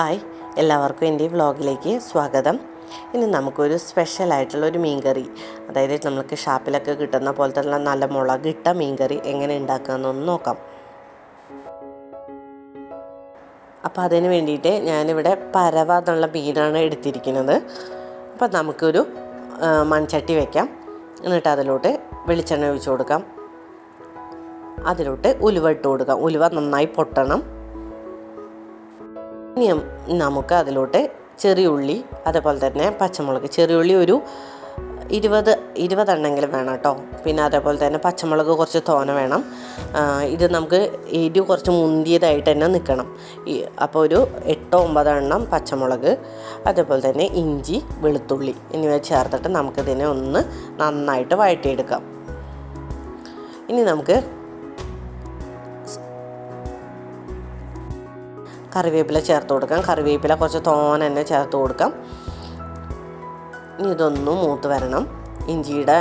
Hi, എല്ലാവർക്കും എൻ്റെ വ്ലോഗിലേക്ക് സ്വാഗതം. ഇനി നമുക്കൊരു സ്പെഷ്യലായിട്ടുള്ളൊരു മീൻകറി, അതായത് നമുക്ക് ഷാപ്പിലൊക്കെ കിട്ടുന്ന പോലത്തെ നല്ല മുളകിട്ട മീൻകറി എങ്ങനെ ഉണ്ടാക്കാമെന്നൊന്ന് നോക്കാം. അപ്പോൾ അതിന് വേണ്ടിയിട്ട് ഞാനിവിടെ പരവ എന്നുള്ള മീനാണ് എടുത്തിരിക്കുന്നത്. അപ്പോൾ നമുക്കൊരു മൺചട്ടി വയ്ക്കാം. എന്നിട്ട് അതിലോട്ട് വെളിച്ചെണ്ണ ഒഴിച്ച് കൊടുക്കാം. അതിലോട്ട് ഉലുവ ഇട്ട് കൊടുക്കാം. ഉലുവ നന്നായി പൊട്ടണം. ഇനി നമുക്ക് അതിലോട്ട് ചെറിയ ഉള്ളി, അതേപോലെ തന്നെ പച്ചമുളക്, ചെറിയ ഉള്ളി ഒരു 20 എണ്ണെങ്കിലും വേണം കേട്ടോ. പിന്നെ അതേപോലെ തന്നെ പച്ചമുളക് കുറച്ച് തോന വേണം. ഇത് നമുക്ക് എരിവ് കുറച്ച് മുന്തിയതായിട്ട് തന്നെ നിൽക്കണം. അപ്പോൾ ഒരു 8-9 എണ്ണം പച്ചമുളക്, അതേപോലെ തന്നെ ഇഞ്ചി, വെളുത്തുള്ളി എന്നിവ ചേർത്തിട്ട് നമുക്കിതിനെ ഒന്ന് നന്നായിട്ട് വഴറ്റിയെടുക്കാം. ഇനി നമുക്ക് കറിവേപ്പില ചേർത്ത് കൊടുക്കാം. കറിവേപ്പില കുറച്ച് തോന തന്നെ ചേർത്ത് കൊടുക്കാം. ഇനി ഇതൊന്നും മൂത്ത് വരണം. ഇഞ്ചിയുടെ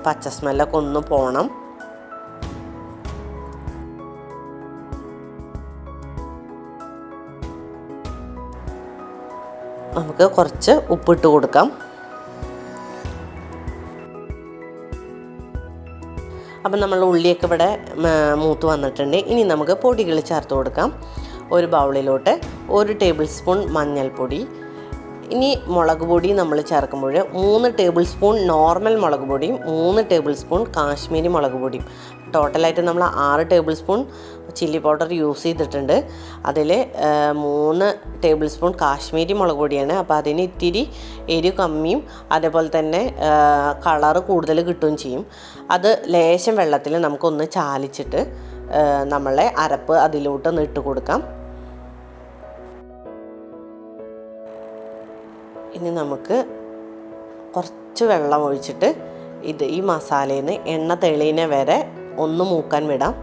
പച്ച സ്മെല്ലൊക്കെ ഒന്ന് പോകണം. നമുക്ക് കുറച്ച് ഉപ്പിട്ട് കൊടുക്കാം. അപ്പം നമ്മൾ ഉള്ളിയൊക്കെ ഇവിടെ മൂത്ത് വന്നിട്ടുണ്ട്. ഇനി നമുക്ക് പൊടികൾ ചേർത്ത് കൊടുക്കാം. ഒരു ബൗളിലോട്ട് 1 ടേബിൾ സ്പൂൺ മഞ്ഞൾപ്പൊടി. ഇനി മുളക് പൊടി നമ്മൾ ചേർക്കുമ്പോൾ 3 ടേബിൾ സ്പൂൺ നോർമൽ മുളക് പൊടിയും 3 ടേബിൾ സ്പൂൺ കാശ്മീരി മുളക് പൊടിയും. ടോട്ടലായിട്ട് നമ്മൾ 6 table spoon chilli powder use ചെയ്തിട്ടുണ്ട്. അതിൽ 3 ടേബിൾ സ്പൂൺ കാശ്മീരി മുളക് പൊടിയാണ്. അപ്പോൾ അതിന് ഇത്തിരി എരിവ് കമ്മിയും അതേപോലെ തന്നെ കളറ് കൂടുതൽ കിട്ടുകയും ചെയ്യും. അത് ലേശം വെള്ളത്തിൽ നമുക്കൊന്ന് ചാലിച്ചിട്ട് നമ്മളെ അരപ്പ് അതിലോട്ടൊന്ന് ഇട്ട് കൊടുക്കാം. ഇനി നമുക്ക് കുറച്ച് വെള്ളം ഒഴിച്ചിട്ട് ഈ മസാലയിൽ നിന്ന് എണ്ണ തെളിയുന്ന വരെ ഒന്ന് മൂക്കാൻ വിടാം.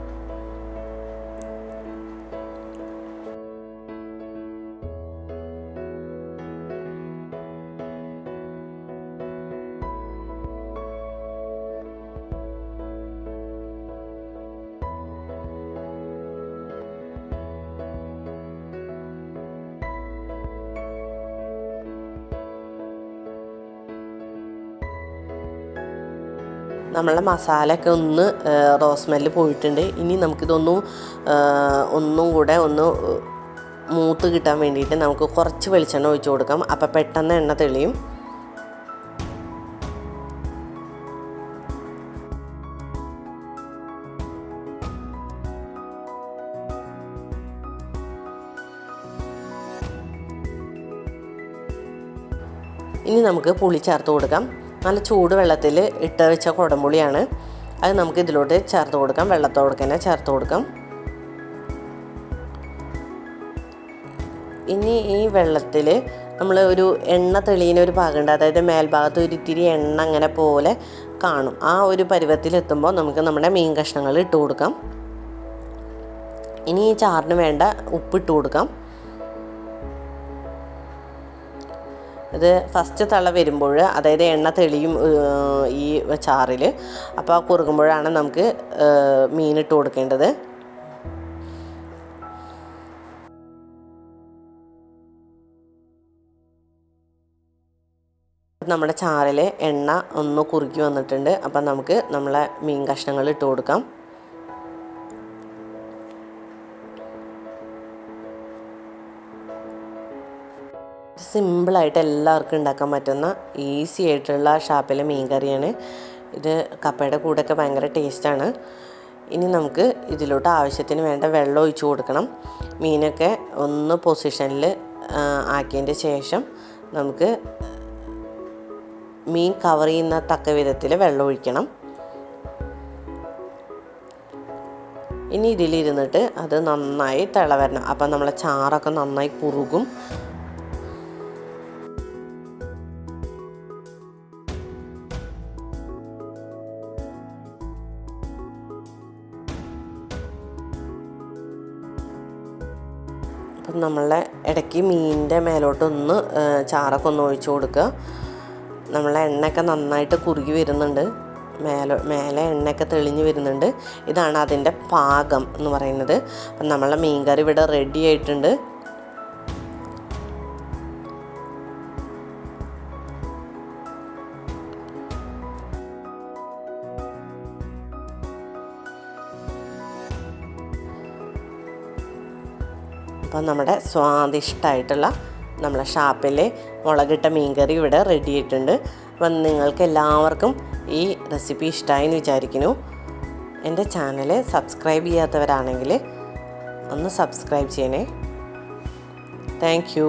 നമ്മളെ മസാലയൊക്കെ ഒന്ന് റോസ്മെല്ല് പോയിട്ടുണ്ട്. ഇനി ഒന്നും കൂടെ ഒന്ന് മൂത്ത് കിട്ടാൻ വേണ്ടിയിട്ട് നമുക്ക് കുറച്ച് വെളിച്ചെണ്ണ ഒഴിച്ച് കൊടുക്കാം. അപ്പോൾ പെട്ടെന്ന് എണ്ണ തെളിയും. ഇനി നമുക്ക് പുളി ചേർത്ത് കൊടുക്കാം. നല്ല ചൂട് വെള്ളത്തിൽ ഇട്ട് വെച്ച കുടംപുളിയാണ്. അത് നമുക്ക് ഇതിലോട്ട് ചേർത്ത് കൊടുക്കാം. വെള്ളത്തോടെ തന്നെ ചേർത്ത് കൊടുക്കാം. ഇനി ഈ വെള്ളത്തിൽ നമ്മൾ ഒരു എണ്ണ തെളിയുന്ന ഒരു ഭാഗമുണ്ട്, അതായത് മേൽഭാഗത്ത് ഒരു ഇത്തിരി എണ്ണ അങ്ങനെ പോലെ കാണും. ആ ഒരു പരുവത്തിലെത്തുമ്പോൾ നമുക്ക് നമ്മുടെ മീൻ കഷ്ണങ്ങൾ ഇട്ട് കൊടുക്കാം. ഇനി ഈ ചാറിന് വേണ്ട ഉപ്പിട്ട് കൊടുക്കാം. ഇത് ഫസ്റ്റ് തള വരുമ്പോൾ, അതായത് എണ്ണ തെളിയും ഈ ചാറിൽ. അപ്പോൾ കുറുകുമ്പോഴാണ് നമുക്ക് മീനിട്ട് കൊടുക്കേണ്ടത്. നമ്മുടെ ചാറിൽ എണ്ണ ഒന്ന് കുറുക്കി വന്നിട്ടുണ്ട്. അപ്പം നമുക്ക് നമ്മളെ മീൻ കഷ്ണങ്ങൾ ഇട്ട് കൊടുക്കാം. സിമ്പിളായിട്ട് എല്ലാവർക്കും ഉണ്ടാക്കാൻ പറ്റുന്ന ഈസി ആയിട്ടുള്ള ഷാപ്പിലെ മീൻ കറിയാണ് ഇത്. കപ്പയുടെ കൂടെയൊക്കെ ഭയങ്കര ടേസ്റ്റാണ്. ഇനി നമുക്ക് ഇതിലോട്ട് ആവശ്യത്തിന് വേണ്ട വെള്ളം ഒഴിച്ച് കൊടുക്കണം. മീനൊക്കെ ഒന്ന് പൊസിഷനിൽ ആക്കിയതിൻ്റെ ശേഷം നമുക്ക് മീൻ കവർ ചെയ്യുന്ന തക്ക വിധത്തിൽ വെള്ളം ഒഴിക്കണം. ഇനി ഇതിലിരുന്നിട്ട് അത് നന്നായി തിളവരണം. അപ്പം നമ്മളെ ചാറൊക്കെ നന്നായി കുറുകും. അപ്പം നമ്മളെ ഇടയ്ക്ക് മീനിൻ്റെ മേലോട്ടൊന്ന് ചാറൊക്കെ ഒന്ന് ഒഴിച്ച് കൊടുക്കുക. നമ്മളെ എണ്ണയൊക്കെ നന്നായിട്ട് കുറുകി വരുന്നുണ്ട്. മേലെ എണ്ണയൊക്കെ തെളിഞ്ഞ് വരുന്നുണ്ട്. ഇതാണ് അതിൻ്റെ പാകം എന്ന് പറയുന്നത്. അപ്പം നമ്മളെ മീൻകറി ഇവിടെ റെഡി ആയിട്ടുണ്ട്. അപ്പോൾ നമ്മുടെ സ്വാദിഷ്ടമായിട്ടുള്ള നമ്മളെ ഷാപ്പിലെ മുളകിട്ട മീൻകറി ഇവിടെ റെഡി ആയിട്ടുണ്ട്. അപ്പം നിങ്ങൾക്ക് എല്ലാവർക്കും ഈ റെസിപ്പി ഇഷ്ടമായി എന്ന് വിചാരിക്കുന്നു. എൻ്റെ ചാനൽ സബ്സ്ക്രൈബ് ചെയ്യാത്തവരാണെങ്കിൽ ഒന്ന് സബ്സ്ക്രൈബ് ചെയ്യണേ. Thank you.